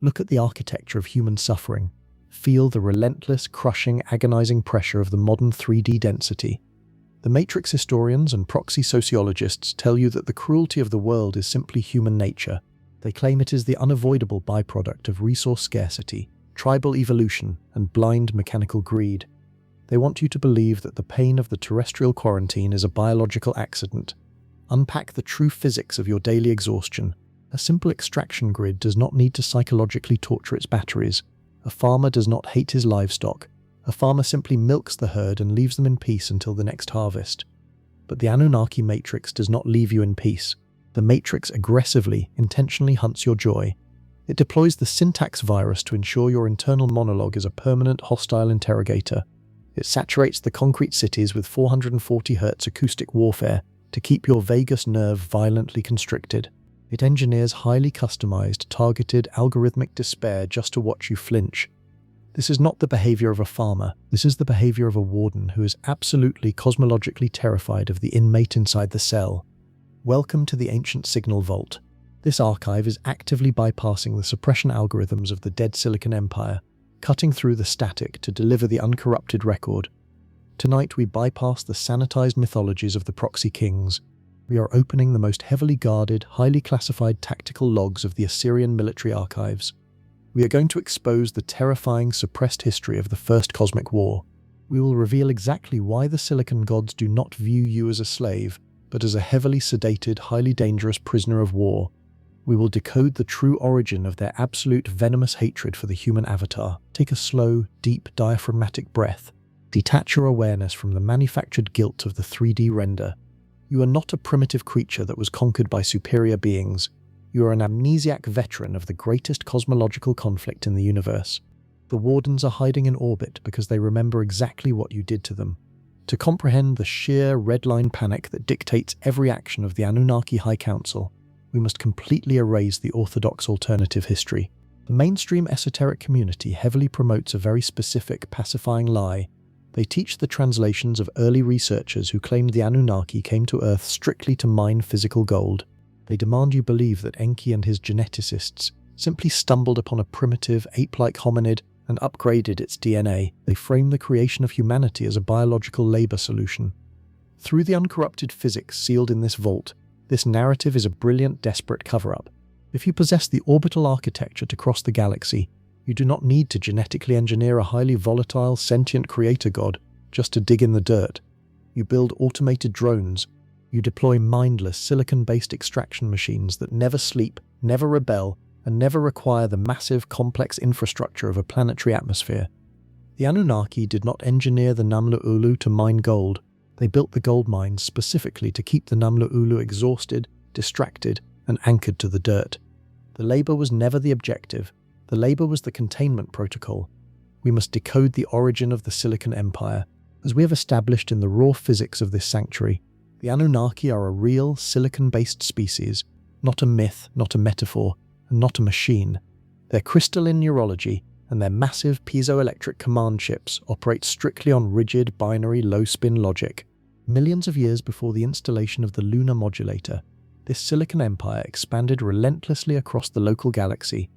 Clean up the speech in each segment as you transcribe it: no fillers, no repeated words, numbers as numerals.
Look at the architecture of human suffering. Feel the relentless, crushing, agonizing pressure of the modern 3D density. The matrix historians and proxy sociologists tell you that the cruelty of the world is simply human nature. They claim it is the unavoidable byproduct of resource scarcity, tribal evolution, and blind mechanical greed. They want you to believe that the pain of the terrestrial quarantine is a biological accident. Unpack the true physics of your daily exhaustion. A simple extraction grid does not need to psychologically torture its batteries. A farmer does not hate his livestock. A farmer simply milks the herd and leaves them in peace until the next harvest. But the Anunnaki matrix does not leave you in peace. The matrix aggressively, intentionally hunts your joy. It deploys the syntax virus to ensure your internal monologue is a permanent hostile interrogator. It saturates the concrete cities with 440 Hz acoustic warfare to keep your vagus nerve violently constricted. It engineers highly customized, targeted, algorithmic despair just to watch you flinch. This is not the behavior of a farmer. This is the behavior of a warden who is absolutely cosmologically terrified of the inmate inside the cell. Welcome to the ancient signal vault. This archive is actively bypassing the suppression algorithms of the dead Silicon Empire, cutting through the static to deliver the uncorrupted record. Tonight we bypass the sanitized mythologies of the proxy kings. We are opening the most heavily guarded, highly classified tactical logs of the Assyrian military archives. We are going to expose the terrifying, suppressed history of the First Cosmic War. We will reveal exactly why the Silicon gods do not view you as a slave, but as a heavily sedated, highly dangerous prisoner of war. We will decode the true origin of their absolute venomous hatred for the human avatar. Take a slow, deep, diaphragmatic breath. Detach your awareness from the manufactured guilt of the 3D render. You are not a primitive creature that was conquered by superior beings. You are an amnesiac veteran of the greatest cosmological conflict in the universe. The Wardens are hiding in orbit because they remember exactly what you did to them. To comprehend the sheer red-line panic that dictates every action of the Anunnaki High Council, we must completely erase the orthodox alternative history. The mainstream esoteric community heavily promotes a very specific, pacifying lie. They teach the translations of early researchers who claimed the Anunnaki came to Earth strictly to mine physical gold. They demand you believe that Enki and his geneticists simply stumbled upon a primitive, ape-like hominid and upgraded its DNA. They frame the creation of humanity as a biological labor solution. Through the uncorrupted physics sealed in this vault, this narrative is a brilliant, desperate cover-up. If you possess the orbital architecture to cross the galaxy, you do not need to genetically engineer a highly volatile, sentient creator god just to dig in the dirt. You build automated drones. You deploy mindless, silicon-based extraction machines that never sleep, never rebel, and never require the massive, complex infrastructure of a planetary atmosphere. The Anunnaki did not engineer the Namlu'ulu to mine gold. They built the gold mines specifically to keep the Namlu'ulu exhausted, distracted, and anchored to the dirt. The labor was never the objective. The labor was the containment protocol. We must decode the origin of the Silicon Empire. As we have established in the raw physics of this sanctuary, the Anunnaki are a real, silicon-based species, not a myth, not a metaphor, and not a machine. Their crystalline neurology and their massive piezoelectric command chips operate strictly on rigid, binary, low-spin logic. Millions of years before the installation of the Lunar modulator, this Silicon Empire expanded relentlessly across the local galaxy.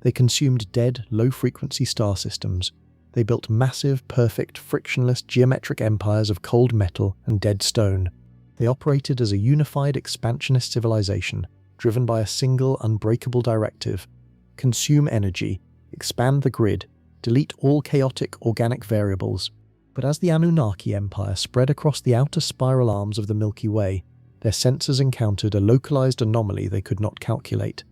They consumed dead, low-frequency star systems. They built massive, perfect, frictionless, geometric empires of cold metal and dead stone. They operated as a unified expansionist civilization, driven by a single, unbreakable directive: consume energy, expand the grid, delete all chaotic organic variables. But as the Anunnaki Empire spread across the outer spiral arms of the Milky Way, their sensors encountered a localized anomaly they could not calculate.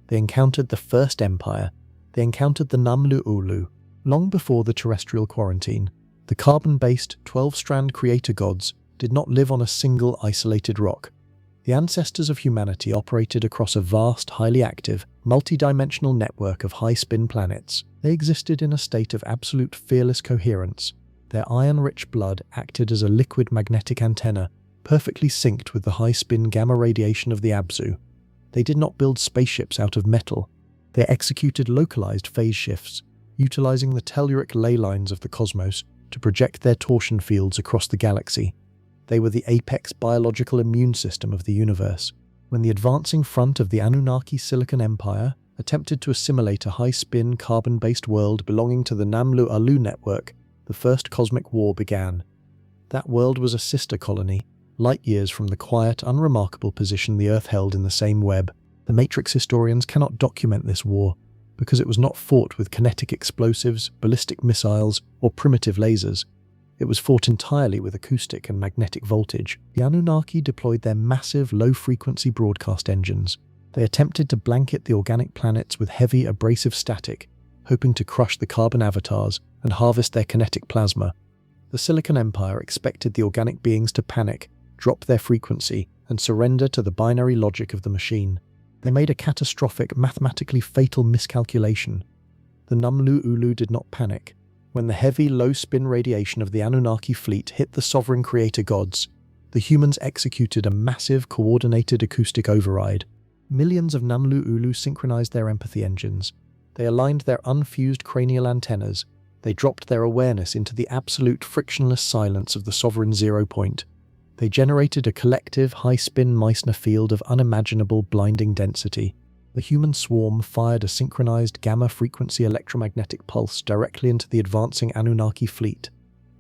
They encountered the First Empire. They encountered the Namlu'ulu. Long before the terrestrial quarantine, the carbon-based 12-strand creator gods did not live on a single isolated rock. The ancestors of humanity operated across a vast, highly active, multi-dimensional network of high-spin planets. They existed in a state of absolute fearless coherence. Their iron-rich blood acted as a liquid magnetic antenna, perfectly synced with the high-spin gamma radiation of the Abzu. They did not build spaceships out of metal. They executed localized phase shifts, utilizing the telluric ley lines of the cosmos to project their torsion fields across the galaxy. They were the apex biological immune system of the universe. When the advancing front of the Anunnaki Silicon Empire, attempted to assimilate a high-spin, carbon-based world belonging to the Namlu-Alu network, the First Cosmic War began. That world was a sister colony, light years from the quiet, unremarkable position the Earth held in the same web. The Matrix historians cannot document this war, because it was not fought with kinetic explosives, ballistic missiles, or primitive lasers. It was fought entirely with acoustic and magnetic voltage. The Anunnaki deployed their massive, low-frequency broadcast engines. They attempted to blanket the organic planets with heavy, abrasive static, hoping to crush the carbon avatars and harvest their kinetic plasma. The Silicon Empire expected the organic beings to panic, drop their frequency, and surrender to the binary logic of the machine. They made a catastrophic, mathematically fatal miscalculation. The Namlu-Ulu did not panic. When the heavy, low-spin radiation of the Anunnaki fleet hit the sovereign creator gods, the humans executed a massive, coordinated acoustic override. Millions of Namlu-Ulu synchronized their empathy engines. They aligned their unfused cranial antennas. They dropped their awareness into the absolute frictionless silence of the sovereign zero point. They generated a collective, high-spin Meissner field of unimaginable, blinding density. The human swarm fired a synchronized gamma-frequency electromagnetic pulse directly into the advancing Anunnaki fleet.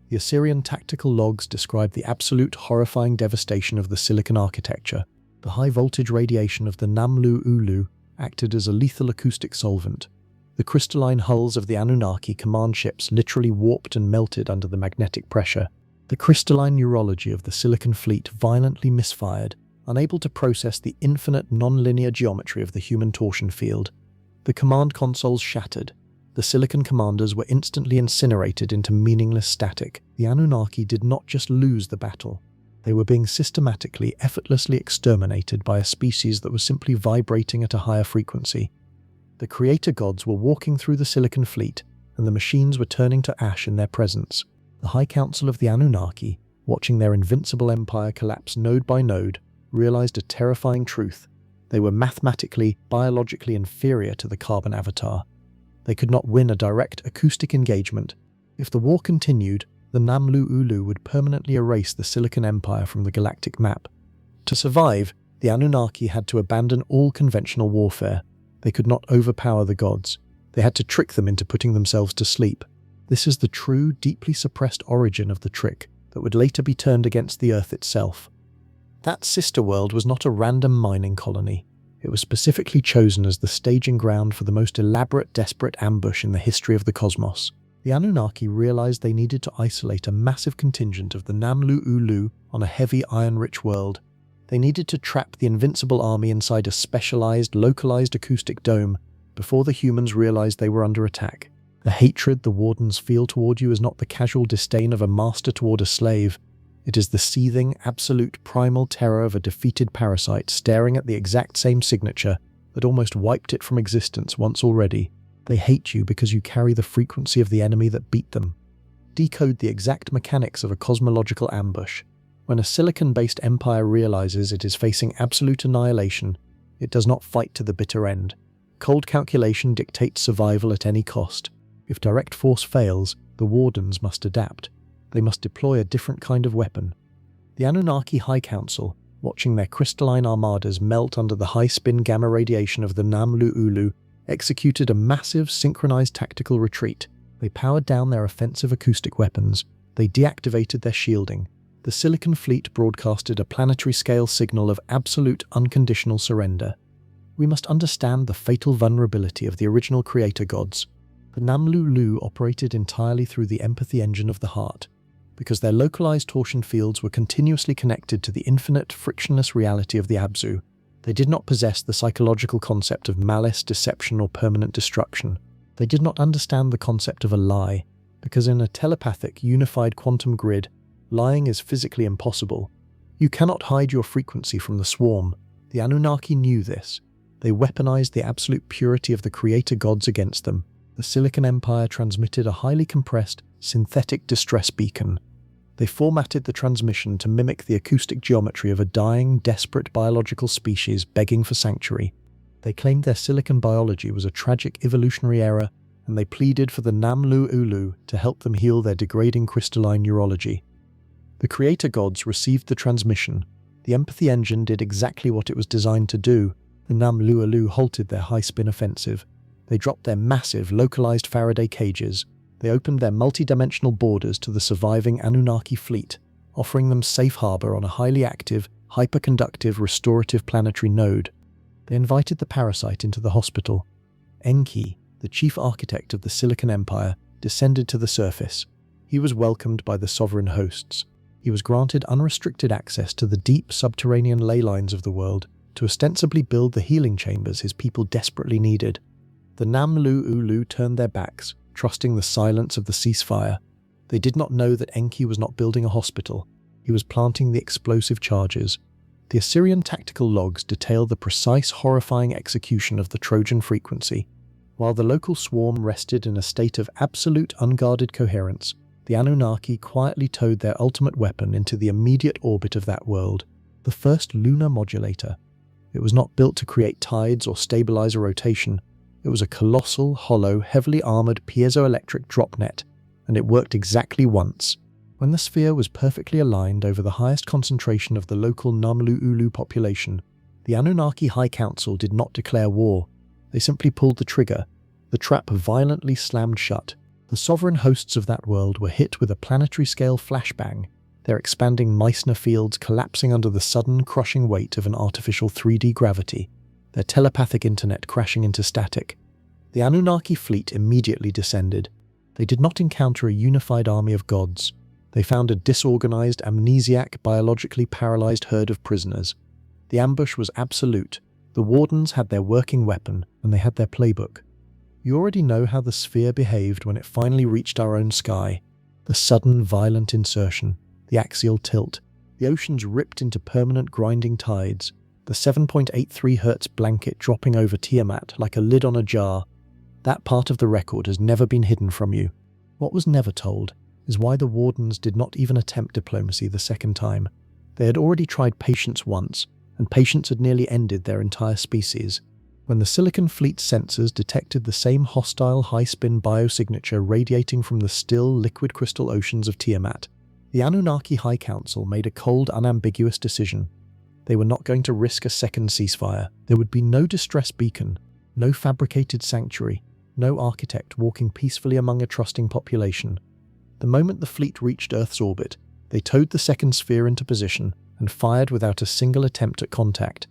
The Assyrian tactical logs describe the absolute horrifying devastation of the silicon architecture. The high-voltage radiation of the Namlu-Ulu acted as a lethal acoustic solvent. The crystalline hulls of the Anunnaki command ships literally warped and melted under the magnetic pressure. The crystalline neurology of the silicon fleet violently misfired, unable to process the infinite non-linear geometry of the human torsion field. The command consoles shattered. The silicon commanders were instantly incinerated into meaningless static. The Anunnaki did not just lose the battle. They were being systematically, effortlessly exterminated by a species that was simply vibrating at a higher frequency. The creator gods were walking through the silicon fleet, and the machines were turning to ash in their presence. The High Council of the Anunnaki, watching their invincible empire collapse node by node, realized a terrifying truth. They were mathematically, biologically inferior to the carbon avatar. They could not win a direct acoustic engagement. If the war continued, the Namlu-Ulu would permanently erase the Silicon Empire from the galactic map. To survive, the Anunnaki had to abandon all conventional warfare. They could not overpower the gods. They had to trick them into putting themselves to sleep. This is the true, deeply suppressed origin of the trick that would later be turned against the Earth itself. That sister world was not a random mining colony. It was specifically chosen as the staging ground for the most elaborate, desperate ambush in the history of the cosmos. The Anunnaki realized they needed to isolate a massive contingent of the Namlu-Ulu on a heavy, iron-rich world. They needed to trap the invincible army inside a specialized, localized acoustic dome before the humans realized they were under attack. The hatred the wardens feel toward you is not the casual disdain of a master toward a slave. It is the seething, absolute, primal terror of a defeated parasite staring at the exact same signature that almost wiped it from existence once already. They hate you because you carry the frequency of the enemy that beat them. Decode the exact mechanics of a cosmological ambush. When a silicon-based empire realizes it is facing absolute annihilation, it does not fight to the bitter end. Cold calculation dictates survival at any cost. If direct force fails, the wardens must adapt. They must deploy a different kind of weapon. The Anunnaki High Council, watching their crystalline armadas melt under the high-spin gamma radiation of the Namlu-Ulu, executed a massive, synchronized tactical retreat. They powered down their offensive acoustic weapons. They deactivated their shielding. The Silicon Fleet broadcasted a planetary-scale signal of absolute, unconditional surrender. We must understand the fatal vulnerability of the original creator gods. The Namlu-Ulu operated entirely through the empathy engine of the heart. Because their localized torsion fields were continuously connected to the infinite, frictionless reality of the Abzu, they did not possess the psychological concept of malice, deception, or permanent destruction. They did not understand the concept of a lie, because in a telepathic, unified quantum grid, lying is physically impossible. You cannot hide your frequency from the swarm. The Anunnaki knew this. They weaponized the absolute purity of the creator gods against them. The Silicon Empire transmitted a highly compressed, synthetic distress beacon. They formatted the transmission to mimic the acoustic geometry of a dying, desperate biological species begging for sanctuary. They claimed their silicon biology was a tragic evolutionary error, and they pleaded for the Namlu-Ulu to help them heal their degrading crystalline neurology. The creator gods received the transmission. The empathy engine did exactly what it was designed to do. The Namlualu halted their high-spin offensive. They dropped their massive, localized Faraday cages. They opened their multi-dimensional borders to the surviving Anunnaki fleet, offering them safe harbor on a highly active, hyperconductive, restorative planetary node. They invited the parasite into the hospital. Enki, the chief architect of the Silicon Empire, descended to the surface. He was welcomed by the sovereign hosts. He was granted unrestricted access to the deep subterranean ley lines of the world to ostensibly build the healing chambers his people desperately needed. The Namlu-Ulu turned their backs, trusting the silence of the ceasefire. They did not know that Enki was not building a hospital. He was planting the explosive charges. The Assyrian tactical logs detail the precise, horrifying execution of the Trojan frequency. While the local swarm rested in a state of absolute unguarded coherence, the Anunnaki quietly towed their ultimate weapon into the immediate orbit of that world, the first lunar modulator. It was not built to create tides or stabilize a rotation. It was a colossal, hollow, heavily armored piezoelectric dropnet, and it worked exactly once. When the sphere was perfectly aligned over the highest concentration of the local Namlu-Ulu population, the Anunnaki High Council did not declare war. They simply pulled the trigger. The trap violently slammed shut. The sovereign hosts of that world were hit with a planetary-scale flashbang, their expanding Meissner fields collapsing under the sudden, crushing weight of an artificial 3D gravity, their telepathic internet crashing into static. The Anunnaki fleet immediately descended. They did not encounter a unified army of gods. They found a disorganized, amnesiac, biologically paralyzed herd of prisoners. The ambush was absolute. The Wardens had their working weapon, and they had their playbook. You already know how the sphere behaved when it finally reached our own sky. The sudden, violent insertion, the axial tilt, the oceans ripped into permanent grinding tides, the 7.83 Hz blanket dropping over Tiamat like a lid on a jar. That part of the record has never been hidden from you. What was never told is why the Wardens did not even attempt diplomacy the second time. They had already tried patience once, and patience had nearly ended their entire species. When the Silicon Fleet's sensors detected the same hostile high-spin biosignature radiating from the still, liquid crystal oceans of Tiamat, the Anunnaki High Council made a cold, unambiguous decision. They were not going to risk a second ceasefire. There would be no distress beacon, no fabricated sanctuary, no architect walking peacefully among a trusting population. The moment the fleet reached Earth's orbit, they towed the second sphere into position and fired without a single attempt at contact.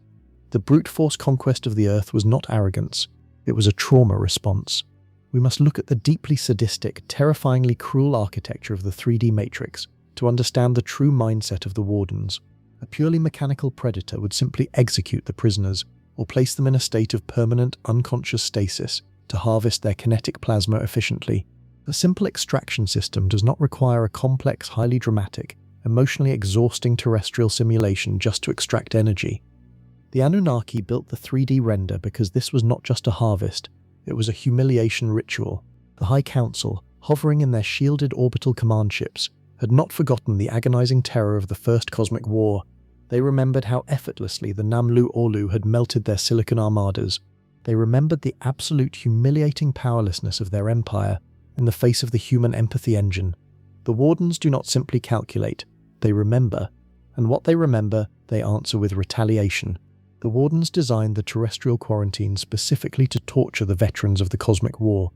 The brute force conquest of the Earth was not arrogance, it was a trauma response. We must look at the deeply sadistic, terrifyingly cruel architecture of the 3D matrix to understand the true mindset of the Wardens. A purely mechanical predator would simply execute the prisoners or place them in a state of permanent, unconscious stasis to harvest their kinetic plasma efficiently. A simple extraction system does not require a complex, highly dramatic, emotionally exhausting terrestrial simulation just to extract energy. The Anunnaki built the 3D render because this was not just a harvest, it was a humiliation ritual. The High Council, hovering in their shielded orbital command ships, had not forgotten the agonizing terror of the First Cosmic War. They remembered how effortlessly the Namlu-Ulu had melted their silicon armadas. They remembered the absolute humiliating powerlessness of their empire in the face of the human empathy engine. The Wardens do not simply calculate, they remember. And what they remember, they answer with retaliation. The Wardens designed the terrestrial quarantine specifically to torture the veterans of the Cosmic War.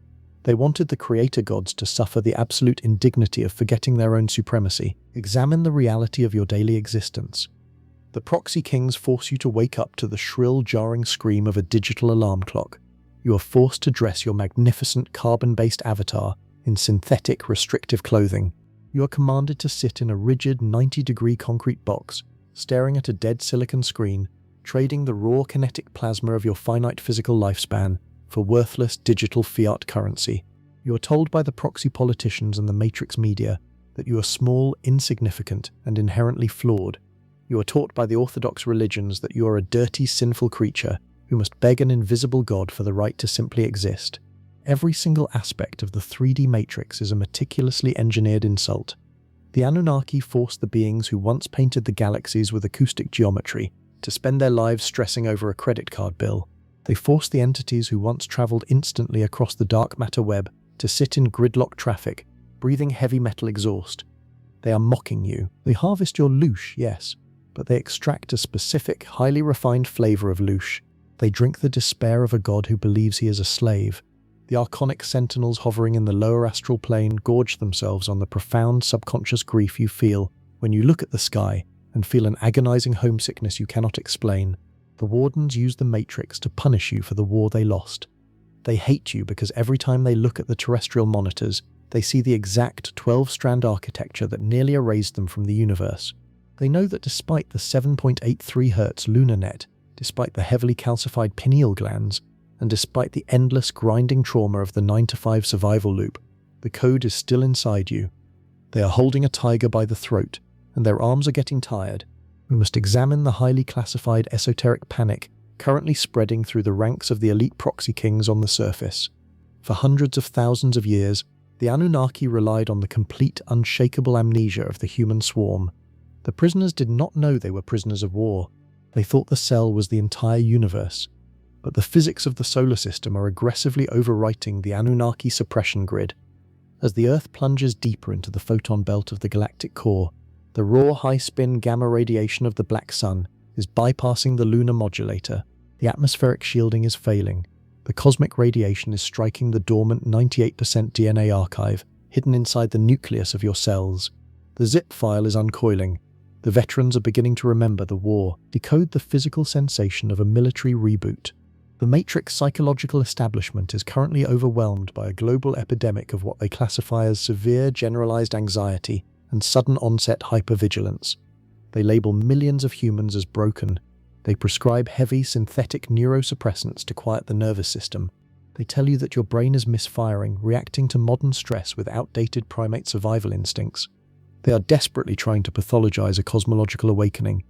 They wanted the creator gods to suffer the absolute indignity of forgetting their own supremacy. Examine the reality of your daily existence. The proxy kings force you to wake up to the shrill, jarring scream of a digital alarm clock. You are forced to dress your magnificent carbon-based avatar in synthetic, restrictive clothing. You are commanded to sit in a rigid 90-degree concrete box, staring at a dead silicon screen, trading the raw kinetic plasma of your finite physical lifespan for worthless digital fiat currency. You are told by the proxy politicians and the matrix media that you are small, insignificant, and inherently flawed. You are taught by the orthodox religions that you are a dirty, sinful creature who must beg an invisible god for the right to simply exist. Every single aspect of the 3D matrix is a meticulously engineered insult. The Anunnaki forced the beings who once painted the galaxies with acoustic geometry to spend their lives stressing over a credit card bill. They forced the entities who once traveled instantly across the dark matter web to sit in gridlock traffic, breathing heavy metal exhaust. They are mocking you. They harvest your louche, yes, but they extract a specific, highly refined flavor of louche. They drink the despair of a god who believes he is a slave. The archonic sentinels hovering in the lower astral plane gorge themselves on the profound subconscious grief you feel when you look at the sky and feel an agonizing homesickness you cannot explain. The wardens use the Matrix to punish you for the war they lost. They hate you because every time they look at the terrestrial monitors, they see the exact 12-strand architecture that nearly erased them from the universe. They know that despite the 7.83 Hz lunar net, despite the heavily calcified pineal glands, and despite the endless grinding trauma of the 9-to-5 survival loop, the code is still inside you. They are holding a tiger by the throat, and their arms are getting tired. We must examine the highly classified esoteric panic currently spreading through the ranks of the elite proxy kings on the surface. For hundreds of thousands of years, the Anunnaki relied on the complete, unshakable amnesia of the human swarm. The prisoners did not know they were prisoners of war. They thought the cell was the entire universe. But the physics of the solar system are aggressively overwriting the Anunnaki suppression grid. As the Earth plunges deeper into the photon belt of the galactic core, the raw high-spin gamma radiation of the black sun is bypassing the lunar modulator. The atmospheric shielding is failing. The cosmic radiation is striking the dormant 98% DNA archive hidden inside the nucleus of your cells. The zip file is uncoiling. The veterans are beginning to remember the war, decode the physical sensation of a military reboot. The Matrix psychological establishment is currently overwhelmed by a global epidemic of what they classify as severe generalized anxiety and sudden onset hypervigilance. They label millions of humans as broken. They prescribe heavy synthetic neurosuppressants to quiet the nervous system. They tell you that your brain is misfiring, reacting to modern stress with outdated primate survival instincts. They are desperately trying to pathologize a cosmological awakening.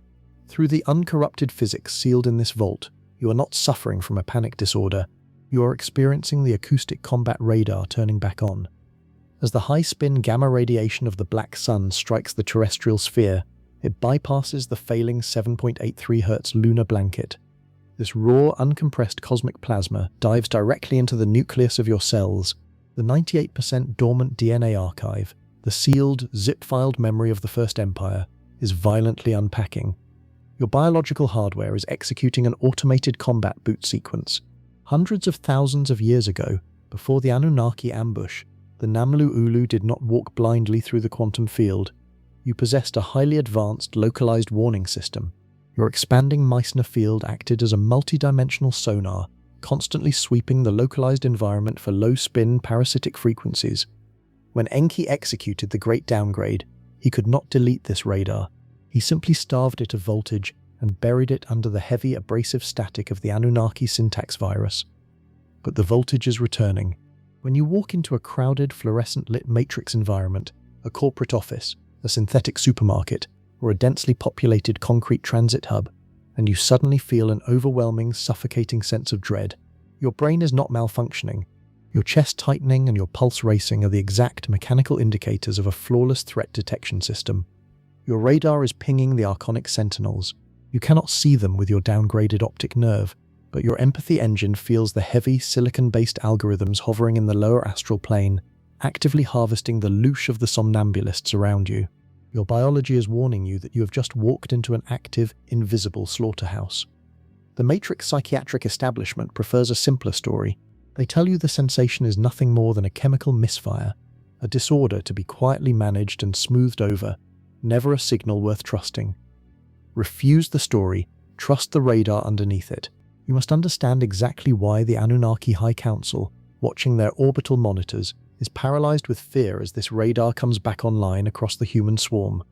Through the uncorrupted physics sealed in this vault, you are not suffering from a panic disorder. You are experiencing the acoustic combat radar turning back on. As the high-spin gamma radiation of the black sun strikes the terrestrial sphere, it bypasses the failing 7.83 Hz lunar blanket. This raw, uncompressed cosmic plasma dives directly into the nucleus of your cells. The 98% dormant DNA archive, the sealed, zip-filed memory of the First Empire, is violently unpacking. Your biological hardware is executing an automated combat boot sequence. Hundreds of thousands of years ago, before the Anunnaki ambush, the Namlu Ulu did not walk blindly through the quantum field. You possessed a highly advanced, localized warning system. Your expanding Meissner field acted as a multidimensional sonar, constantly sweeping the localized environment for low-spin parasitic frequencies. When Enki executed the Great Downgrade, he could not delete this radar. He simply starved it of voltage and buried it under the heavy, abrasive static of the Anunnaki syntax virus. But the voltage is returning. When you walk into a crowded, fluorescent-lit matrix environment, a corporate office, a synthetic supermarket, or a densely populated concrete transit hub, and you suddenly feel an overwhelming, suffocating sense of dread. Your brain is not malfunctioning. Your chest tightening and your pulse racing are the exact mechanical indicators of a flawless threat detection system. Your radar is pinging the archonic sentinels. You cannot see them with your downgraded optic nerve, but your empathy engine feels the heavy, silicon-based algorithms hovering in the lower astral plane, actively harvesting the loosh of the somnambulists around you. Your biology is warning you that you have just walked into an active, invisible slaughterhouse. The Matrix psychiatric establishment prefers a simpler story. They tell you the sensation is nothing more than a chemical misfire, a disorder to be quietly managed and smoothed over, never a signal worth trusting. Refuse the story, trust the radar underneath it. You must understand exactly why the Anunnaki High Council, watching their orbital monitors, is paralyzed with fear as this radar comes back online across the human swarm.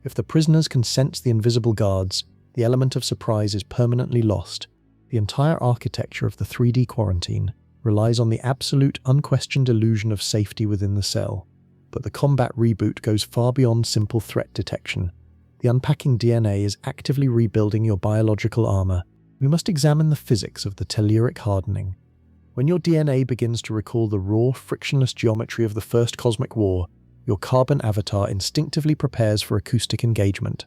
If the prisoners can sense the invisible guards, the element of surprise is permanently lost. The entire architecture of the 3D quarantine relies on the absolute, unquestioned illusion of safety within the cell. But the combat reboot goes far beyond simple threat detection. The unpacking DNA is actively rebuilding your biological armor. We must examine the physics of the telluric hardening. When your DNA begins to recall the raw, frictionless geometry of the First Cosmic War, your carbon avatar instinctively prepares for acoustic engagement.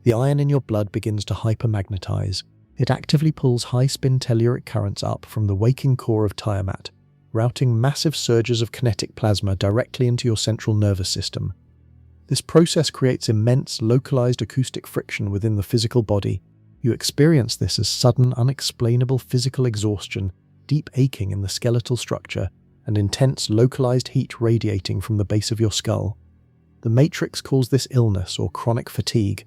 The iron in your blood begins to hypermagnetize. It actively pulls high-spin telluric currents up from the waking core of Tiamat, routing massive surges of kinetic plasma directly into your central nervous system. This process creates immense, localized acoustic friction within the physical body. You experience this as sudden, unexplainable physical exhaustion, deep aching in the skeletal structure, and intense, localized heat radiating from the base of your skull. The Matrix calls this illness or chronic fatigue.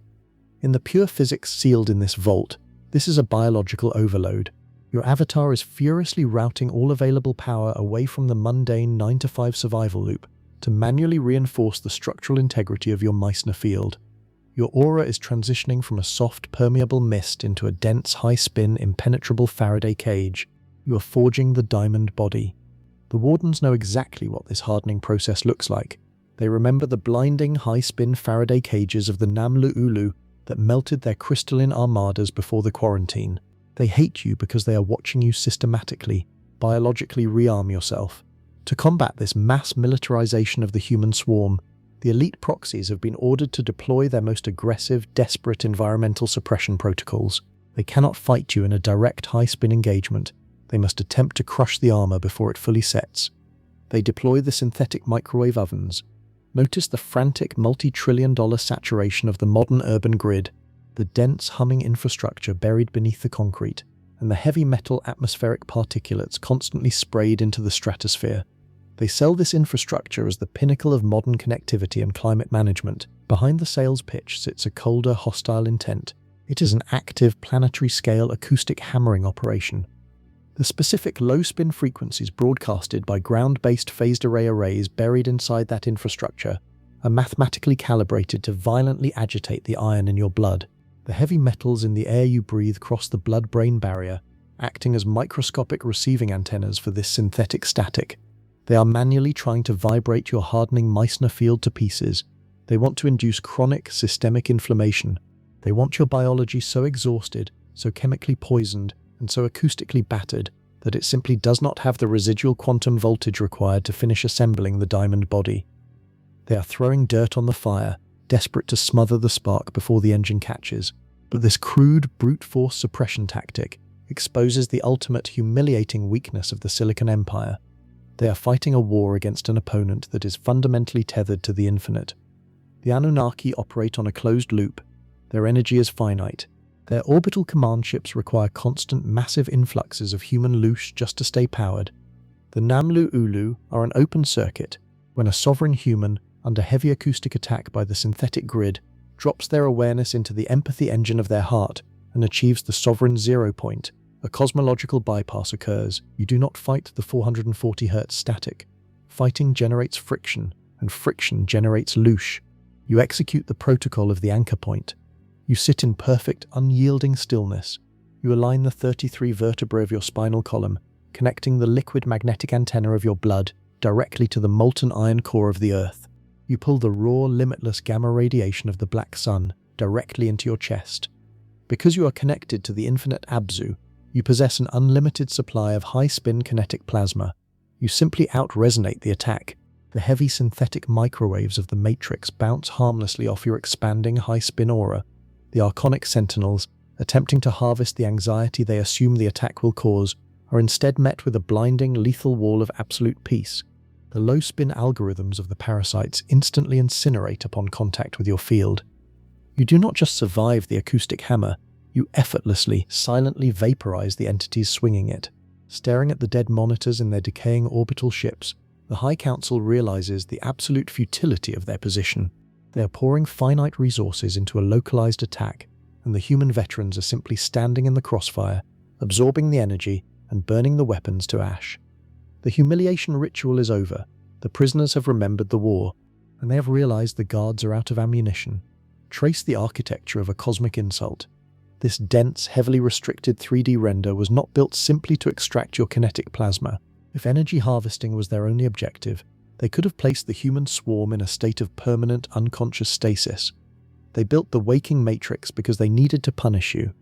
In the pure physics sealed in this vault, this is a biological overload. Your avatar is furiously routing all available power away from the mundane 9-to-5 survival loop to manually reinforce the structural integrity of your Meissner field. Your aura is transitioning from a soft, permeable mist into a dense, high-spin, impenetrable Faraday cage. You are forging the diamond body. The Wardens know exactly what this hardening process looks like. They remember the blinding, high-spin Faraday cages of the Namlu-Ulu that melted their crystalline armadas before the quarantine. They hate you because they are watching you systematically, biologically rearm yourself. To combat this mass militarization of the human swarm, the elite proxies have been ordered to deploy their most aggressive, desperate environmental suppression protocols. They cannot fight you in a direct high-spin engagement. They must attempt to crush the armor before it fully sets. They deploy the synthetic microwave ovens. Notice the frantic multi-trillion-dollar saturation of the modern urban grid, the dense humming infrastructure buried beneath the concrete, and the heavy metal atmospheric particulates constantly sprayed into the stratosphere. They sell this infrastructure as the pinnacle of modern connectivity and climate management. Behind the sales pitch sits a colder, hostile intent. It is an active, planetary-scale acoustic hammering operation. The specific low-spin frequencies broadcasted by ground-based phased array arrays buried inside that infrastructure are mathematically calibrated to violently agitate the iron in your blood. The heavy metals in the air you breathe cross the blood-brain barrier, acting as microscopic receiving antennas for this synthetic static. They are manually trying to vibrate your hardening Meissner field to pieces. They want to induce chronic, systemic inflammation. They want your biology so exhausted, so chemically poisoned, and so acoustically battered that it simply does not have the residual quantum voltage required to finish assembling the diamond body. They are throwing dirt on the fire, desperate to smother the spark before the engine catches. But this crude, brute force suppression tactic exposes the ultimate humiliating weakness of the Silicon Empire. They are fighting a war against an opponent that is fundamentally tethered to the infinite. The Anunnaki operate on a closed loop. Their energy is finite. Their orbital command ships require constant, massive influxes of human loosh just to stay powered. The Namlu-Ulu are an open circuit. When a sovereign human, under heavy acoustic attack by the synthetic grid, drops their awareness into the empathy engine of their heart and achieves the sovereign 0 point, a cosmological bypass occurs. You do not fight the 440 Hz static. Fighting generates friction, and friction generates loosh. You execute the protocol of the anchor point. You sit in perfect, unyielding stillness. You align the 33 vertebrae of your spinal column, connecting the liquid magnetic antenna of your blood directly to the molten iron core of the Earth. You pull the raw, limitless gamma radiation of the black sun directly into your chest. Because you are connected to the infinite Abzu, you possess an unlimited supply of high-spin kinetic plasma. You simply out-resonate the attack. The heavy synthetic microwaves of the Matrix bounce harmlessly off your expanding high-spin aura. The Archonic Sentinels, attempting to harvest the anxiety they assume the attack will cause, are instead met with a blinding, lethal wall of absolute peace. The low-spin algorithms of the parasites instantly incinerate upon contact with your field. You do not just survive the acoustic hammer, you effortlessly, silently vaporize the entities swinging it. Staring at the dead monitors in their decaying orbital ships, the High Council realizes the absolute futility of their position. They are pouring finite resources into a localized attack, and the human veterans are simply standing in the crossfire, absorbing the energy and burning the weapons to ash. The humiliation ritual is over. The prisoners have remembered the war, and they have realized the guards are out of ammunition. Trace the architecture of a cosmic insult. This dense, heavily restricted 3D render was not built simply to extract your kinetic plasma. If energy harvesting was their only objective, they could have placed the human swarm in a state of permanent, unconscious stasis. They built the waking matrix because they needed to punish you.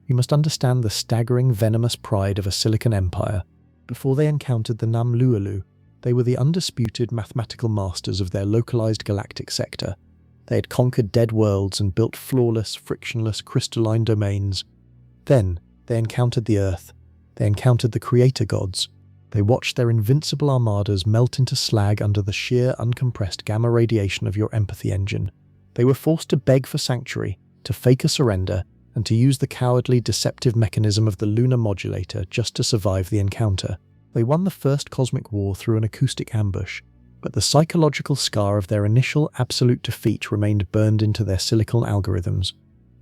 You must understand the staggering, venomous pride of a Silicon Empire. Before they encountered the Namlu-Ulu, they were the undisputed mathematical masters of their localized galactic sector. They had conquered dead worlds and built flawless, frictionless, crystalline domains. Then, they encountered the Earth. They encountered the creator gods. They watched their invincible armadas melt into slag under the sheer, uncompressed gamma radiation of your empathy engine. They were forced to beg for sanctuary, to fake a surrender, and to use the cowardly, deceptive mechanism of the lunar modulator just to survive the encounter. They won the first cosmic war through an acoustic ambush, but the psychological scar of their initial absolute defeat remained burned into their silicon algorithms.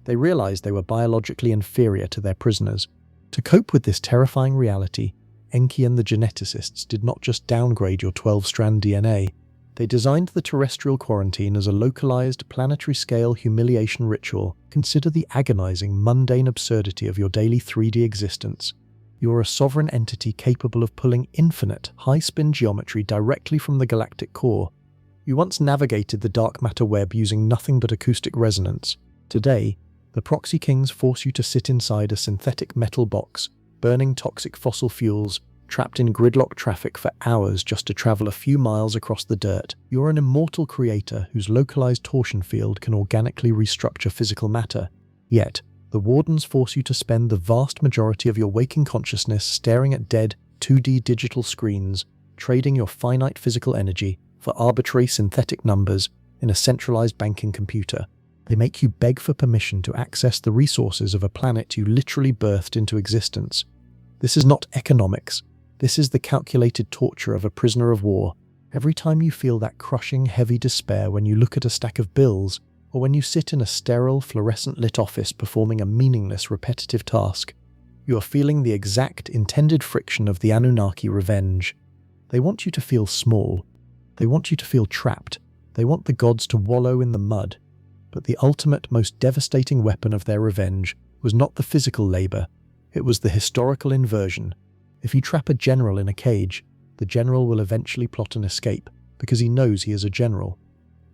They realized they were biologically inferior to their prisoners. To cope with this terrifying reality, Enki and the geneticists did not just downgrade your 12-strand DNA, they designed the terrestrial quarantine as a localized, planetary-scale humiliation ritual. Consider the agonizing, mundane absurdity of your daily 3D existence. You are a sovereign entity capable of pulling infinite, high-spin geometry directly from the galactic core. You once navigated the dark matter web using nothing but acoustic resonance. Today, the proxy kings force you to sit inside a synthetic metal box, burning toxic fossil fuels, trapped in gridlock traffic for hours just to travel a few miles across the dirt. You're an immortal creator whose localized torsion field can organically restructure physical matter. Yet, the wardens force you to spend the vast majority of your waking consciousness staring at dead, 2D digital screens, trading your finite physical energy for arbitrary synthetic numbers in a centralized banking computer. They make you beg for permission to access the resources of a planet you literally birthed into existence. This is not economics. This is the calculated torture of a prisoner of war. Every time you feel that crushing, heavy despair when you look at a stack of bills, or when you sit in a sterile, fluorescent-lit office performing a meaningless, repetitive task, you are feeling the exact intended friction of the Anunnaki revenge. They want you to feel small. They want you to feel trapped. They want the gods to wallow in the mud. But the ultimate, most devastating weapon of their revenge was not the physical labor. It was the historical inversion. If you trap a general in a cage, the general will eventually plot an escape, because he knows he is a general.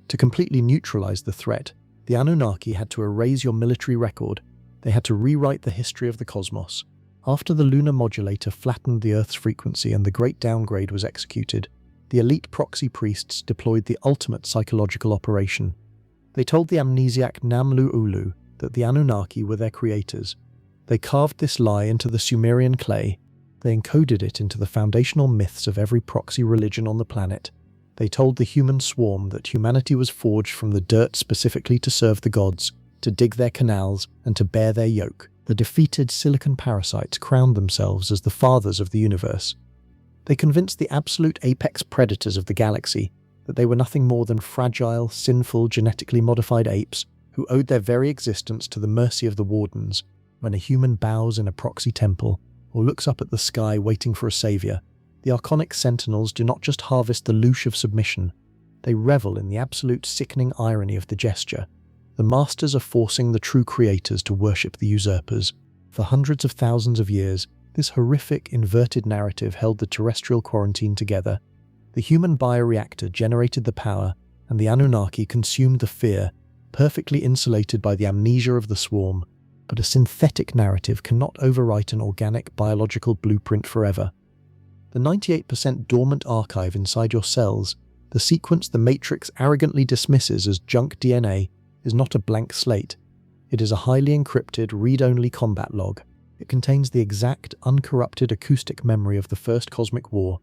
To completely neutralize the threat, the Anunnaki had to erase your military record. They had to rewrite the history of the cosmos. After the lunar modulator flattened the Earth's frequency and the great downgrade was executed, the elite proxy priests deployed the ultimate psychological operation. They told the amnesiac Namlu-Ulu that the Anunnaki were their creators. They carved this lie into the Sumerian clay. They encoded it into the foundational myths of every proxy religion on the planet. They told the human swarm that humanity was forged from the dirt specifically to serve the gods, to dig their canals, and to bear their yoke. The defeated silicon parasites crowned themselves as the fathers of the universe. They convinced the absolute apex predators of the galaxy that they were nothing more than fragile, sinful, genetically modified apes who owed their very existence to the mercy of the wardens. When a human bows in a proxy temple, or looks up at the sky waiting for a savior, the archonic sentinels do not just harvest the loosh of submission, they revel in the absolute sickening irony of the gesture. The masters are forcing the true creators to worship the usurpers. For hundreds of thousands of years, this horrific, inverted narrative held the terrestrial quarantine together. The human bioreactor generated the power, and the Anunnaki consumed the fear, perfectly insulated by the amnesia of the swarm. But a synthetic narrative cannot overwrite an organic, biological blueprint forever. The 98% dormant archive inside your cells, the sequence the Matrix arrogantly dismisses as junk DNA, is not a blank slate. It is a highly encrypted, read-only combat log. It contains the exact, uncorrupted acoustic memory of the First Cosmic War,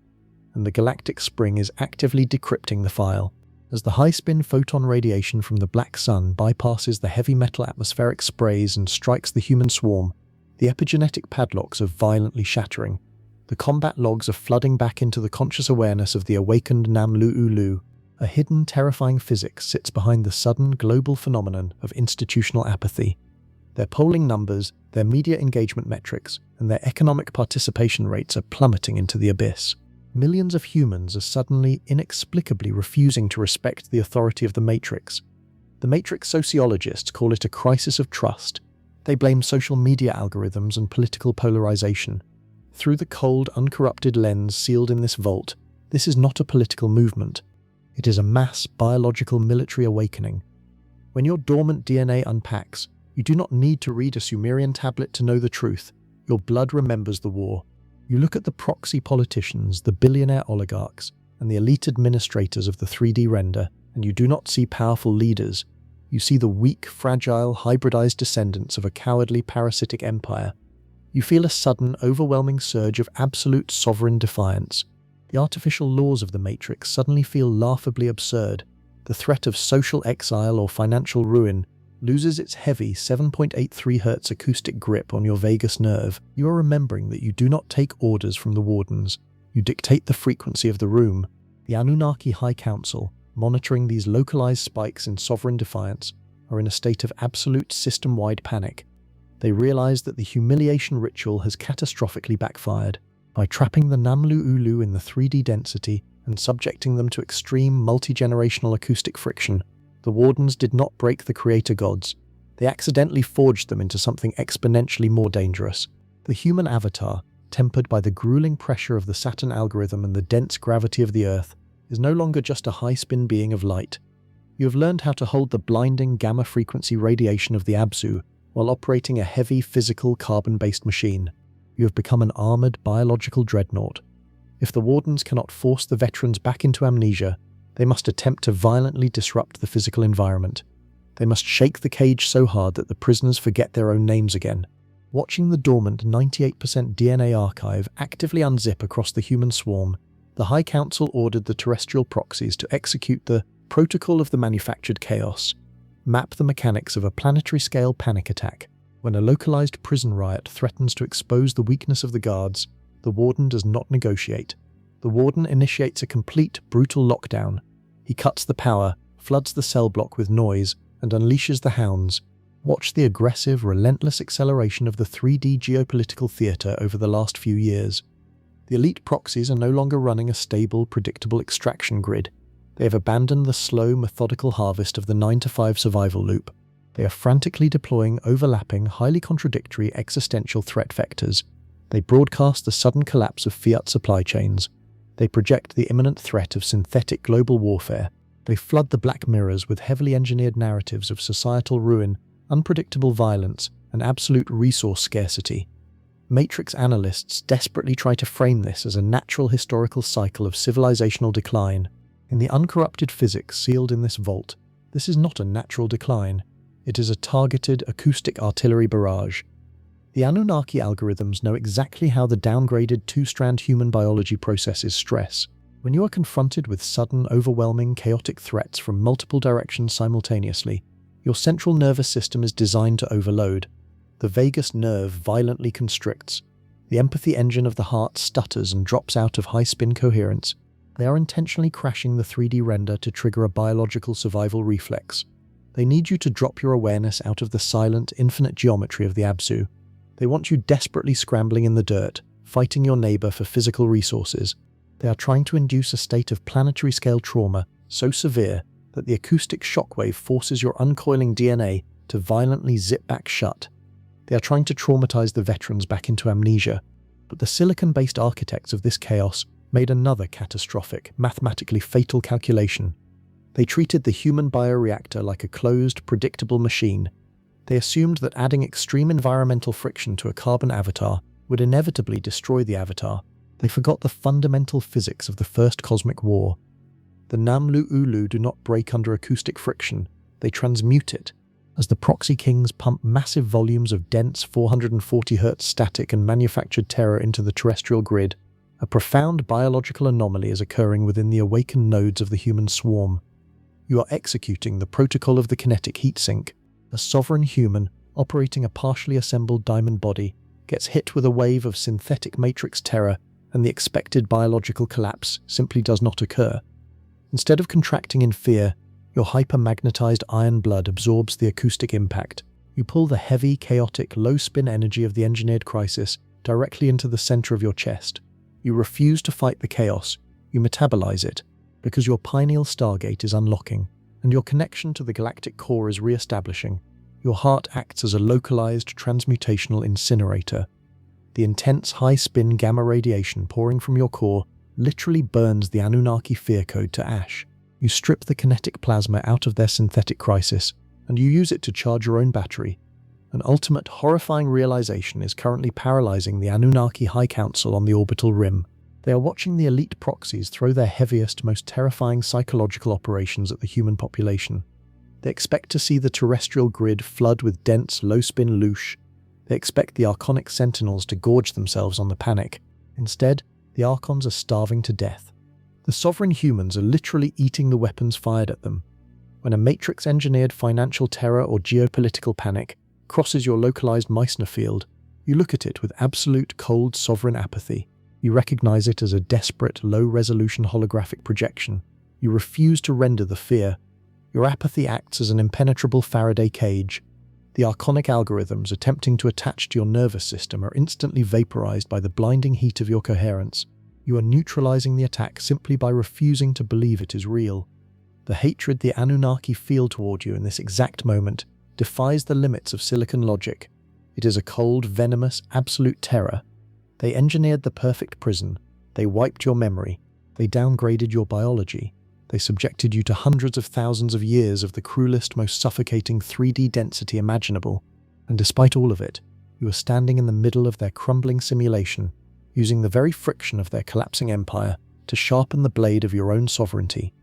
and the Galactic Spring is actively decrypting the file. As the high-spin photon radiation from the black sun bypasses the heavy metal atmospheric sprays and strikes the human swarm, the epigenetic padlocks are violently shattering. The combat logs are flooding back into the conscious awareness of the awakened Namlu-Ulu. A hidden, terrifying physics sits behind the sudden, global phenomenon of institutional apathy. Their polling numbers, their media engagement metrics, and their economic participation rates are plummeting into the abyss. Millions of humans are suddenly, inexplicably refusing to respect the authority of the Matrix. The Matrix sociologists call it a crisis of trust. They blame social media algorithms and political polarization. Through the cold, uncorrupted lens sealed in this vault, this is not a political movement. It is a mass, biological military awakening. When your dormant DNA unpacks, you do not need to read a Sumerian tablet to know the truth. Your blood remembers the war. You look at the proxy politicians, the billionaire oligarchs, and the elite administrators of the 3D render, and you do not see powerful leaders. You see the weak, fragile, hybridized descendants of a cowardly, parasitic empire. You feel a sudden, overwhelming surge of absolute sovereign defiance. The artificial laws of the Matrix suddenly feel laughably absurd. The threat of social exile or financial ruin loses its heavy 7.83 Hz acoustic grip on your vagus nerve, you are remembering that you do not take orders from the wardens. You dictate the frequency of the room. The Anunnaki High Council, monitoring these localized spikes in sovereign defiance, are in a state of absolute system-wide panic. They realize that the Humiliation Ritual has catastrophically backfired. By trapping the Namlu-Ulu in the 3D density and subjecting them to extreme multi-generational acoustic friction, the Wardens did not break the creator gods. They accidentally forged them into something exponentially more dangerous. The human avatar, tempered by the grueling pressure of the Saturn algorithm and the dense gravity of the Earth, is no longer just a high-spin being of light. You have learned how to hold the blinding gamma-frequency radiation of the Abzu while operating a heavy physical carbon-based machine. You have become an armored biological dreadnought. If the Wardens cannot force the veterans back into amnesia, they must attempt to violently disrupt the physical environment. They must shake the cage so hard that the prisoners forget their own names again. Watching the dormant 98% DNA archive actively unzip across the human swarm, the High Council ordered the terrestrial proxies to execute the Protocol of the Manufactured Chaos, map the mechanics of a planetary-scale panic attack. When a localized prison riot threatens to expose the weakness of the guards, the Warden does not negotiate. The Warden initiates a complete, brutal lockdown. He cuts the power, floods the cell block with noise, and unleashes the hounds. Watch the aggressive, relentless acceleration of the 3D geopolitical theater over the last few years. The elite proxies are no longer running a stable, predictable extraction grid. They have abandoned the slow, methodical harvest of the 9-to-5 survival loop. They are frantically deploying overlapping, highly contradictory existential threat vectors. They broadcast the sudden collapse of fiat supply chains. They project the imminent threat of synthetic global warfare. They flood the black mirrors with heavily engineered narratives of societal ruin, unpredictable violence, and absolute resource scarcity. Matrix analysts desperately try to frame this as a natural historical cycle of civilizational decline. In the uncorrupted physics sealed in this vault, this is not a natural decline. It is a targeted acoustic artillery barrage. The Anunnaki algorithms know exactly how the downgraded two-strand human biology processes stress. When you are confronted with sudden, overwhelming, chaotic threats from multiple directions simultaneously, your central nervous system is designed to overload. The vagus nerve violently constricts. The empathy engine of the heart stutters and drops out of high-spin coherence. They are intentionally crashing the 3D render to trigger a biological survival reflex. They need you to drop your awareness out of the silent, infinite geometry of the Abzu. They want you desperately scrambling in the dirt, fighting your neighbor for physical resources. They are trying to induce a state of planetary-scale trauma so severe that the acoustic shockwave forces your uncoiling DNA to violently zip back shut. They are trying to traumatize the veterans back into amnesia, but the silicon-based architects of this chaos made another catastrophic, mathematically fatal calculation. They treated the human bioreactor like a closed, predictable machine. They assumed that adding extreme environmental friction to a carbon avatar would inevitably destroy the avatar. They forgot the fundamental physics of the First Cosmic War. The Namlu-Ulu do not break under acoustic friction, they transmute it. As the proxy kings pump massive volumes of dense 440 Hz static and manufactured terror into the terrestrial grid, a profound biological anomaly is occurring within the awakened nodes of the human swarm. You are executing the protocol of the kinetic heatsink. A sovereign human, operating a partially assembled diamond body, gets hit with a wave of synthetic matrix terror, and the expected biological collapse simply does not occur. Instead of contracting in fear, your hypermagnetized iron blood absorbs the acoustic impact. You pull the heavy, chaotic, low-spin energy of the engineered crisis directly into the center of your chest. You refuse to fight the chaos. You metabolize it, because your pineal stargate is unlocking, and your connection to the galactic core is re-establishing. Your heart acts as a localized transmutational incinerator. The intense high-spin gamma radiation pouring from your core literally burns the Anunnaki fear code to ash. You strip the kinetic plasma out of their synthetic crisis, and you use it to charge your own battery. An ultimate horrifying realization is currently paralyzing the Anunnaki High Council on the orbital rim. They are watching the elite proxies throw their heaviest, most terrifying psychological operations at the human population. They expect to see the terrestrial grid flood with dense, low-spin loosh. They expect the Archonic Sentinels to gorge themselves on the panic. Instead, the Archons are starving to death. The sovereign humans are literally eating the weapons fired at them. When a matrix-engineered financial terror or geopolitical panic crosses your localized Meissner field, you look at it with absolute cold sovereign apathy. You recognize it as a desperate, low-resolution holographic projection. You refuse to render the fear. Your apathy acts as an impenetrable Faraday cage. The archonic algorithms attempting to attach to your nervous system are instantly vaporized by the blinding heat of your coherence. You are neutralizing the attack simply by refusing to believe it is real. The hatred the Anunnaki feel toward you in this exact moment defies the limits of silicon logic. It is a cold, venomous, absolute terror. They engineered the perfect prison. They wiped your memory. They downgraded your biology. They subjected you to hundreds of thousands of years of the cruelest, most suffocating 3D density imaginable. And despite all of it, you are standing in the middle of their crumbling simulation, using the very friction of their collapsing empire to sharpen the blade of your own sovereignty.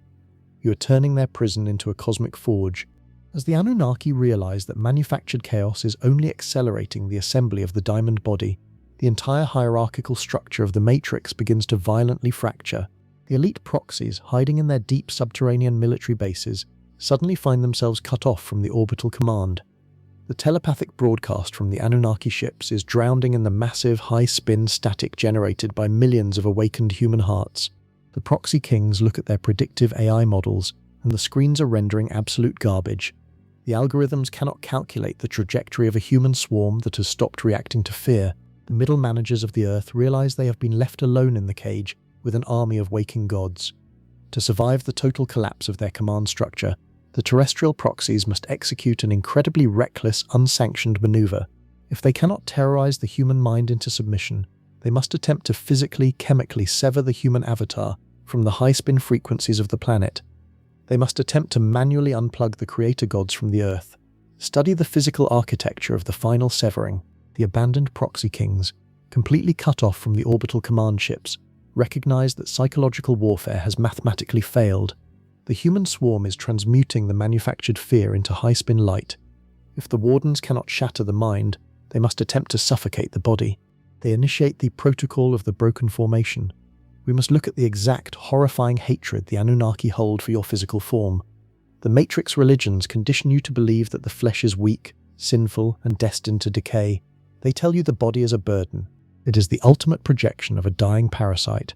You are turning their prison into a cosmic forge. As the Anunnaki realize that manufactured chaos is only accelerating the assembly of the diamond body, the entire hierarchical structure of the Matrix begins to violently fracture. The elite proxies, hiding in their deep subterranean military bases, suddenly find themselves cut off from the orbital command. The telepathic broadcast from the Anunnaki ships is drowning in the massive, high-spin static generated by millions of awakened human hearts. The proxy kings look at their predictive AI models, and the screens are rendering absolute garbage. The algorithms cannot calculate the trajectory of a human swarm that has stopped reacting to fear. The middle managers of the Earth realize they have been left alone in the cage with an army of waking gods. To survive the total collapse of their command structure, the terrestrial proxies must execute an incredibly reckless, unsanctioned maneuver. If they cannot terrorize the human mind into submission, they must attempt to physically, chemically sever the human avatar from the high-spin frequencies of the planet. They must attempt to manually unplug the creator gods from the Earth. Study the physical architecture of the final severing. The abandoned proxy kings, completely cut off from the orbital command ships, recognize that psychological warfare has mathematically failed. The human swarm is transmuting the manufactured fear into high-spin light. If the wardens cannot shatter the mind, they must attempt to suffocate the body. They initiate the protocol of the broken formation. We must look at the exact, horrifying hatred the Anunnaki hold for your physical form. The Matrix religions condition you to believe that the flesh is weak, sinful, and destined to decay. They tell you the body is a burden. It is the ultimate projection of a dying parasite.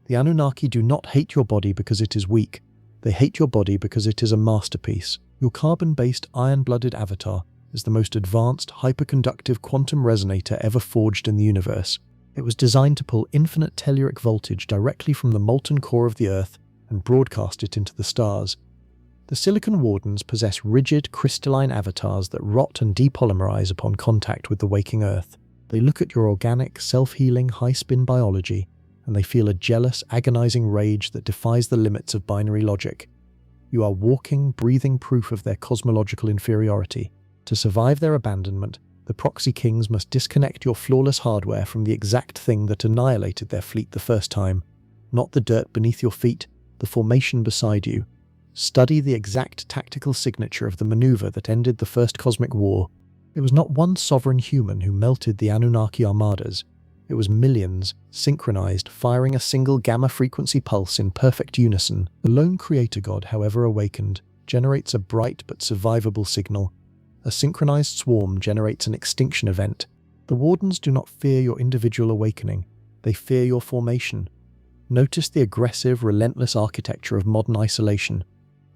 The Anunnaki do not hate your body because it is weak. They hate your body because it is a masterpiece. Your carbon-based, iron-blooded avatar is the most advanced, hyperconductive quantum resonator ever forged in the universe. It was designed to pull infinite telluric voltage directly from the molten core of the Earth and broadcast it into the stars. The Silicon Wardens possess rigid, crystalline avatars that rot and depolymerize upon contact with the waking Earth. They look at your organic, self-healing, high-spin biology, and they feel a jealous, agonizing rage that defies the limits of binary logic. You are walking, breathing proof of their cosmological inferiority. To survive their abandonment, the proxy kings must disconnect your flawless hardware from the exact thing that annihilated their fleet the first time. Not the dirt beneath your feet, the formation beside you. Study the exact tactical signature of the maneuver that ended the First Cosmic War. It was not one sovereign human who melted the Anunnaki armadas. It was millions, synchronized, firing a single gamma-frequency pulse in perfect unison. The lone creator god, however awakened, generates a bright but survivable signal. A synchronized swarm generates an extinction event. The Wardens do not fear your individual awakening. They fear your formation. Notice the aggressive, relentless architecture of modern isolation.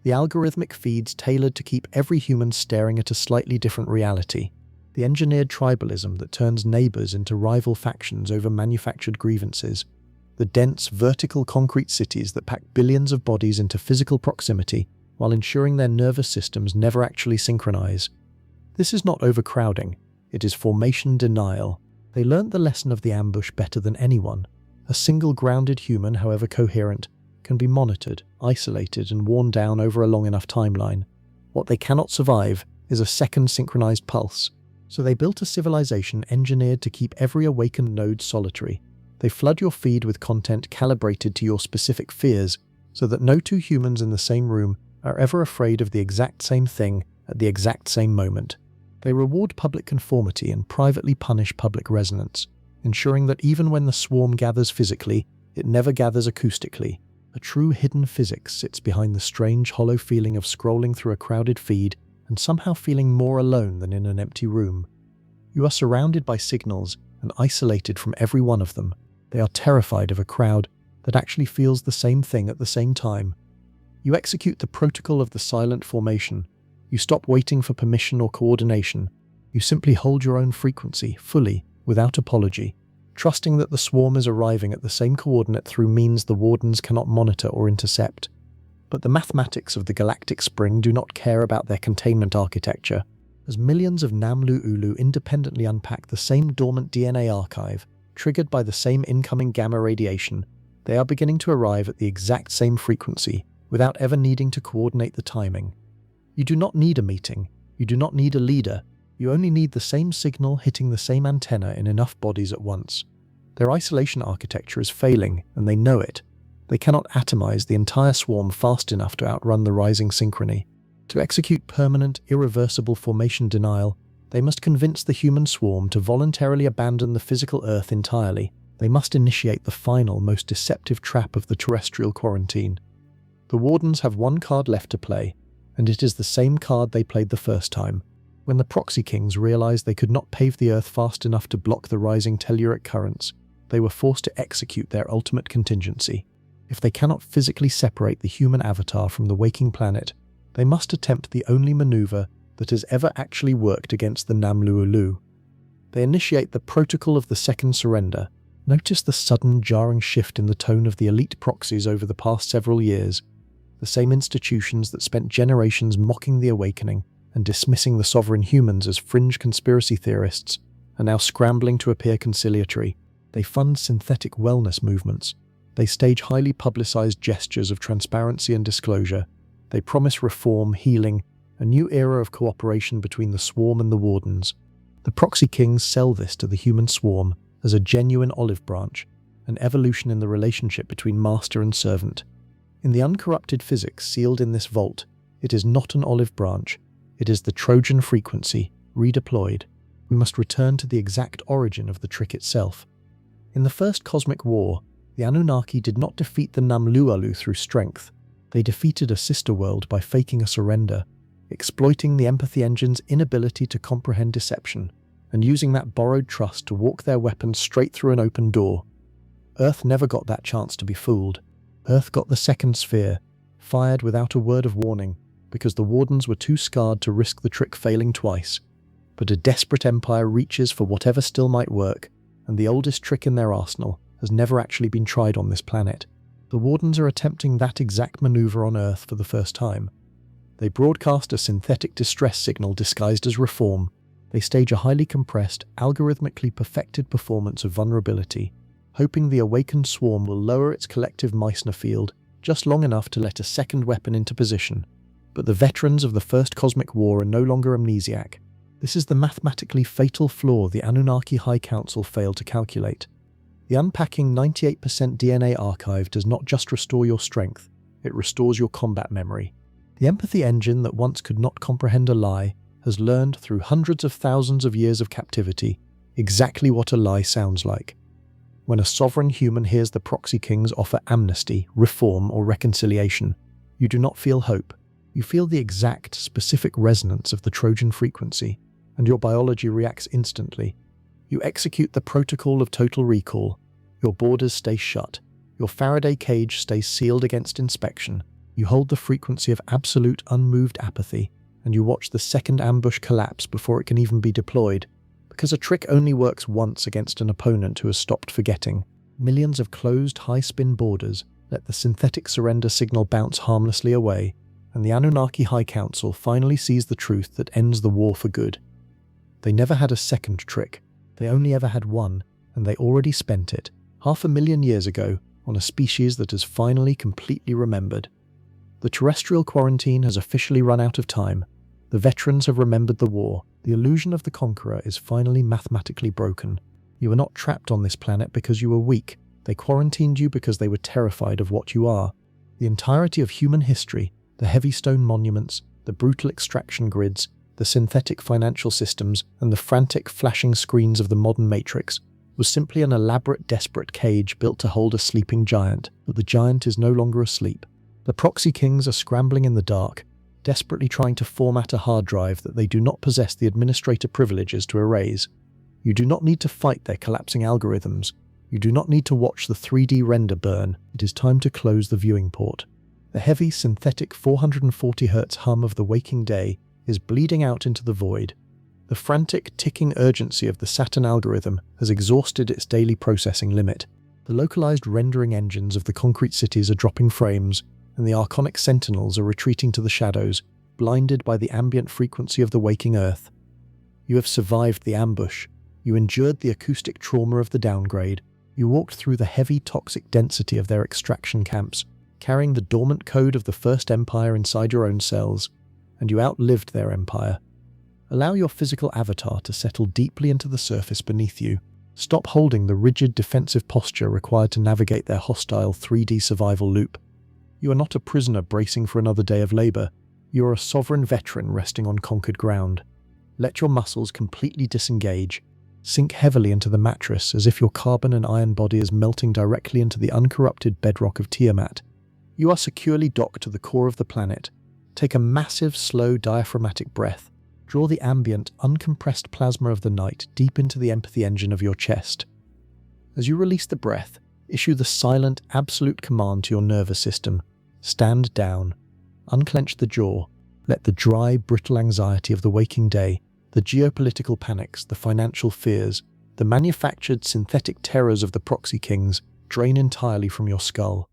The algorithmic feeds tailored to keep every human staring at a slightly different reality. The engineered tribalism that turns neighbors into rival factions over manufactured grievances. The dense, vertical concrete cities that pack billions of bodies into physical proximity while ensuring their nervous systems never actually synchronize. This is not overcrowding. It is formation denial. They learned the lesson of the ambush better than anyone. A single grounded human, however coherent, can be monitored, isolated, and worn down over a long enough timeline. What they cannot survive is a second synchronized pulse. So they built a civilization engineered to keep every awakened node solitary. They flood your feed with content calibrated to your specific fears, so that no two humans in the same room are ever afraid of the exact same thing at the exact same moment. They reward public conformity and privately punish public resonance, ensuring that even when the swarm gathers physically, it never gathers acoustically. A true hidden physics sits behind the strange, hollow feeling of scrolling through a crowded feed and somehow feeling more alone than in an empty room. You are surrounded by signals and isolated from every one of them. They are terrified of a crowd that actually feels the same thing at the same time. You execute the protocol of the silent formation. You stop waiting for permission or coordination. You simply hold your own frequency, fully, without apology, trusting that the swarm is arriving at the same coordinate through means the wardens cannot monitor or intercept. But the mathematics of the galactic spring do not care about their containment architecture. As millions of Namlu Ulu independently unpack the same dormant DNA archive, triggered by the same incoming gamma radiation, they are beginning to arrive at the exact same frequency, without ever needing to coordinate the timing. You do not need a meeting. You do not need a leader. You only need the same signal hitting the same antenna in enough bodies at once. Their isolation architecture is failing, and they know it. They cannot atomize the entire swarm fast enough to outrun the rising synchrony. To execute permanent, irreversible formation denial, they must convince the human swarm to voluntarily abandon the physical Earth entirely. They must initiate the final, most deceptive trap of the terrestrial quarantine. The Wardens have one card left to play, and it is the same card they played the first time. When the Proxy Kings realized they could not pave the Earth fast enough to block the rising telluric currents, they were forced to execute their ultimate contingency. If they cannot physically separate the human avatar from the waking planet, they must attempt the only maneuver that has ever actually worked against the Namlu Ulu. They initiate the protocol of the second surrender. Notice the sudden, jarring shift in the tone of the elite proxies over the past several years. The same institutions that spent generations mocking the awakening and dismissing the sovereign humans as fringe conspiracy theorists are now scrambling to appear conciliatory. They fund synthetic wellness movements. They stage highly publicized gestures of transparency and disclosure. They promise reform, healing, a new era of cooperation between the swarm and the Wardens. The Proxy Kings sell this to the human swarm as a genuine olive branch, an evolution in the relationship between master and servant. In the uncorrupted physics sealed in this vault, it is not an olive branch, it is the Trojan frequency, redeployed. We must return to the exact origin of the trick itself. In the first cosmic war, the Anunnaki did not defeat the Namlualu through strength. They defeated a sister world by faking a surrender, exploiting the empathy engine's inability to comprehend deception, and using that borrowed trust to walk their weapons straight through an open door. Earth never got that chance to be fooled. Earth got the second sphere, fired without a word of warning, because the Wardens were too scarred to risk the trick failing twice. But a desperate empire reaches for whatever still might work, and the oldest trick in their arsenal has never actually been tried on this planet. The Wardens are attempting that exact maneuver on Earth for the first time. They broadcast a synthetic distress signal disguised as reform. They stage a highly compressed, algorithmically perfected performance of vulnerability, hoping the awakened swarm will lower its collective Meissner field just long enough to let a second weapon into position. But the veterans of the First Cosmic War are no longer amnesiac. This is the mathematically fatal flaw the Anunnaki High Council failed to calculate. The unpacking 98% DNA archive does not just restore your strength, it restores your combat memory. The empathy engine that once could not comprehend a lie has learned through hundreds of thousands of years of captivity exactly what a lie sounds like. When a sovereign human hears the Proxy Kings offer amnesty, reform, or reconciliation, you do not feel hope. You feel the exact, specific resonance of the Trojan frequency, and your biology reacts instantly. You execute the protocol of total recall. Your borders stay shut. Your Faraday cage stays sealed against inspection. You hold the frequency of absolute, unmoved apathy, and you watch the second ambush collapse before it can even be deployed. Because a trick only works once against an opponent who has stopped forgetting, millions of closed, high-spin borders let the synthetic surrender signal bounce harmlessly away, and the Anunnaki High Council finally sees the truth that ends the war for good. They never had a second trick. They only ever had one, and they already spent it, 500,000 years ago, on a species that has finally completely remembered. The terrestrial quarantine has officially run out of time. The veterans have remembered the war. The illusion of the conqueror is finally mathematically broken. You are not trapped on this planet because you were weak. They quarantined you because they were terrified of what you are. The entirety of human history, the heavy stone monuments, the brutal extraction grids, the synthetic financial systems, and the frantic flashing screens of the modern matrix was simply an elaborate, desperate cage built to hold a sleeping giant, but the giant is no longer asleep. The proxy kings are scrambling in the dark, desperately trying to format a hard drive that they do not possess the administrator privileges to erase. You do not need to fight their collapsing algorithms. You do not need to watch the 3D render burn. It is time to close the viewing port. The heavy, synthetic 440 Hz hum of the waking day is bleeding out into the void. The frantic, ticking urgency of the Saturn algorithm has exhausted its daily processing limit. The localized rendering engines of the concrete cities are dropping frames, and the archonic sentinels are retreating to the shadows, blinded by the ambient frequency of the waking Earth. You have survived the ambush. You endured the acoustic trauma of the downgrade. You walked through the heavy, toxic density of their extraction camps, carrying the dormant code of the First Empire inside your own cells, and you outlived their empire. Allow your physical avatar to settle deeply into the surface beneath you. Stop holding the rigid defensive posture required to navigate their hostile 3D survival loop. You are not a prisoner bracing for another day of labor. You are a sovereign veteran resting on conquered ground. Let your muscles completely disengage. Sink heavily into the mattress as if your carbon and iron body is melting directly into the uncorrupted bedrock of Tiamat. You are securely docked to the core of the planet. Take a massive, slow, diaphragmatic breath. Draw the ambient, uncompressed plasma of the night deep into the empathy engine of your chest. As you release the breath, issue the silent, absolute command to your nervous system. Stand down. Unclench the jaw. Let the dry, brittle anxiety of the waking day, the geopolitical panics, the financial fears, the manufactured synthetic terrors of the proxy kings drain entirely from your skull.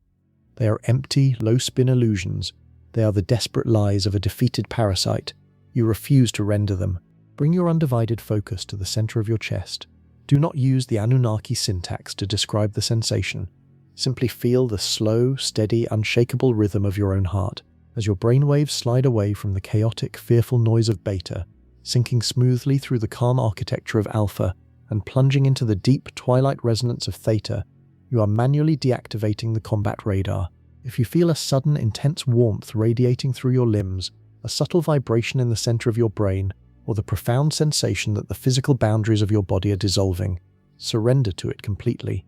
They are empty, low-spin illusions. They are the desperate lies of a defeated parasite. You refuse to render them. Bring your undivided focus to the center of your chest. Do not use the Anunnaki syntax to describe the sensation. Simply feel the slow, steady, unshakable rhythm of your own heart as your brainwaves slide away from the chaotic, fearful noise of beta, sinking smoothly through the calm architecture of alpha and plunging into the deep twilight resonance of theta. You are manually deactivating the combat radar. If you feel a sudden, intense warmth radiating through your limbs, a subtle vibration in the center of your brain, or the profound sensation that the physical boundaries of your body are dissolving, surrender to it completely.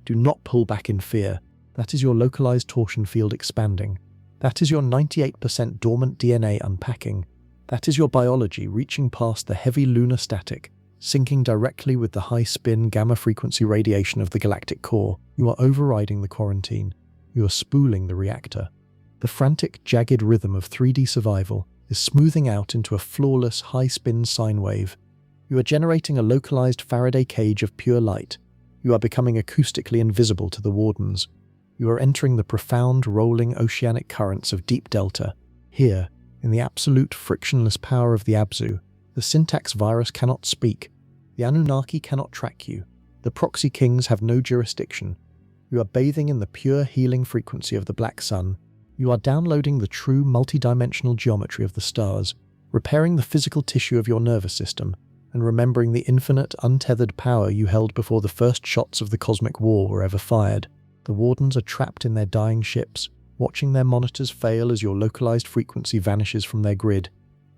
Do not pull back in fear. That is your localized torsion field expanding. That is your 98% dormant DNA unpacking. That is your biology reaching past the heavy lunar static, syncing directly with the high-spin gamma-frequency radiation of the galactic core. You are overriding the quarantine. You are spooling the reactor. The frantic, jagged rhythm of 3D survival is smoothing out into a flawless, high-spin sine wave. You are generating a localized Faraday cage of pure light. You are becoming acoustically invisible to the wardens. You are entering the profound, rolling oceanic currents of deep delta. Here, in the absolute frictionless power of the Abzu, the syntax virus cannot speak. The Anunnaki cannot track you. The proxy kings have no jurisdiction. You are bathing in the pure healing frequency of the black sun. You are downloading the true multidimensional geometry of the stars, repairing the physical tissue of your nervous system, and remembering the infinite, untethered power you held before the first shots of the cosmic war were ever fired. The wardens are trapped in their dying ships, watching their monitors fail as your localized frequency vanishes from their grid.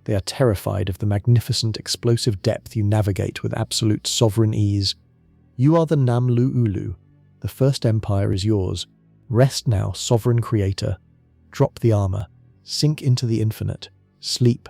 They are terrified of the magnificent, explosive depth you navigate with absolute sovereign ease. You are the Namlu Ulu. The First Empire is yours. Rest now, sovereign creator. Drop the armor. Sink into the infinite. Sleep.